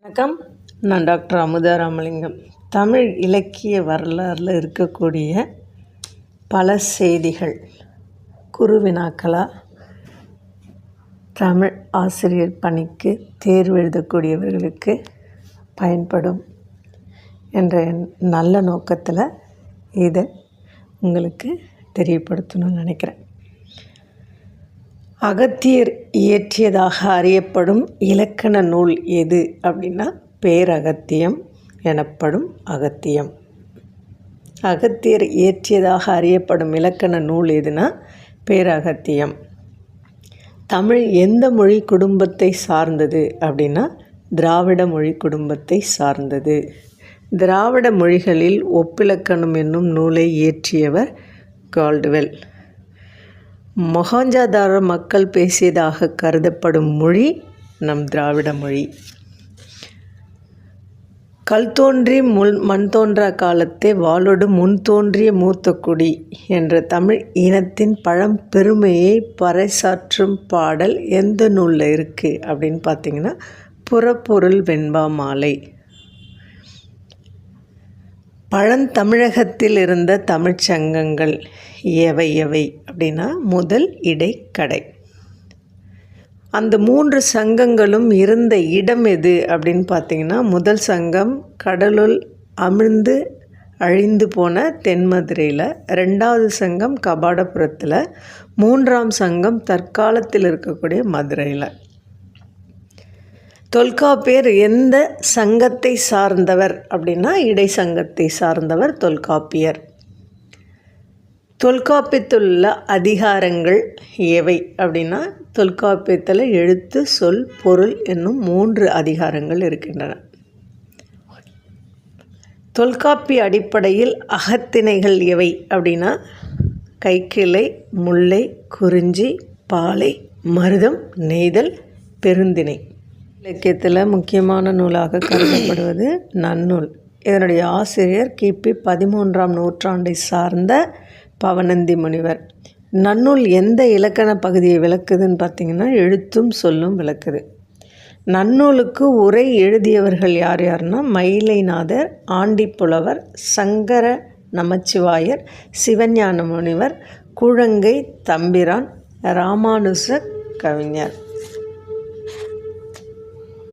வணக்கம். நான் டாக்டர் அமுதா ராமலிங்கம். தமிழ் இலக்கிய வரலாறில் இருக்கக்கூடிய பல செய்திகள் குறுவினாக்களா தமிழ் ஆசிரியர் பணிக்கு தேர்வு எழுதக்கூடியவர்களுக்கு பயன்படும் என்ற நல்ல நோக்கத்தில் இதை உங்களுக்கு தெரியப்படுத்தணும்னு நினைக்கிறேன். அகத்தியர் இயற்றியதாக அறியப்படும் இலக்கண நூல் எது அப்படின்னா பேரகத்தியம் எனப்படும் அகத்தியம். அகத்தியர் இயற்றியதாக அறியப்படும் இலக்கண நூல் எதுனா பேரகத்தியம். தமிழ் எந்த மொழி குடும்பத்தை சார்ந்தது அப்படின்னா திராவிட மொழி குடும்பத்தை சார்ந்தது. திராவிட மொழிகளில் ஒப்பிலக்கணம் என்னும் நூலை இயற்றியவர் கால்டுவெல். மொஹஞ்சதாரோ மக்கள் பேசியதாக கருதப்படும் மொழி நம் திராவிட மொழி. கல் தோன்றி மண் தோன்றா காலத்தே வாளொடு முன் தோன்றிய மூத்த குடி என்ற தமிழ் இனத்தின் பழம்பெருமையை பறைசாற்றும் பாடல் எந்த நூலில் இருக்குது அப்படின்னு பார்த்தீங்கன்னா புறப்பொருள் வெண்பா மாலை. பழந்தமிழகத்தில் இருந்த தமிழ்ச்சங்கங்கள் எவை எவை அப்படின்னா முதல், இடை, கடை. அந்த 3 சங்கங்களும் இருந்த இடம் எது அப்படின்னு பார்த்தீங்கன்னா முதல் சங்கம் கடலுள் அமிழ்ந்து அழிந்து போன தென்மதுரையில், 2வது சங்கம் கபாடபுரத்தில், 3ஆம் சங்கம் தற்காலத்தில் இருக்கக்கூடிய மதுரையில். தொல்காப்பியர் எந்த சங்கத்தை சார்ந்தவர் அப்படின்னா இடை சங்கத்தை சார்ந்தவர் தொல்காப்பியர். தொல்காப்பியத்தில் உள்ள அதிகாரங்கள் எவை அப்படின்னா தொல்காப்பியத்தில் எழுத்து, சொல், பொருள் என்னும் 3 அதிகாரங்கள் இருக்கின்றன. தொல்காப்பிய அடிப்படையில் அகத்திணைகள் எவை அப்படின்னா கைக்கிளை, முல்லை, குறிஞ்சி, பாலை, மருதம், நெய்தல், பெருந்திணை. இலக்கியத்தில் முக்கியமான நூலாக கருதப்படுவது நன்னூல். இதனுடைய ஆசிரியர் கிபி 13ஆம் நூற்றாண்டை சார்ந்த பவணந்தி முனிவர். நன்னூல் எந்த இலக்கண பகுதியை விளக்குதுன்னு பார்த்திங்கன்னா எழுத்தும் சொல்லும் விளக்குது. நன்னூலுக்கு உரை எழுதியவர்கள் யார் யாருன்னா மயிலைநாதர், ஆண்டிப்புலவர், சங்கர நமச்சிவாயர், சிவஞான முனிவர், கூழங்கை தம்பிரான், இராமானுச கவிஞர்.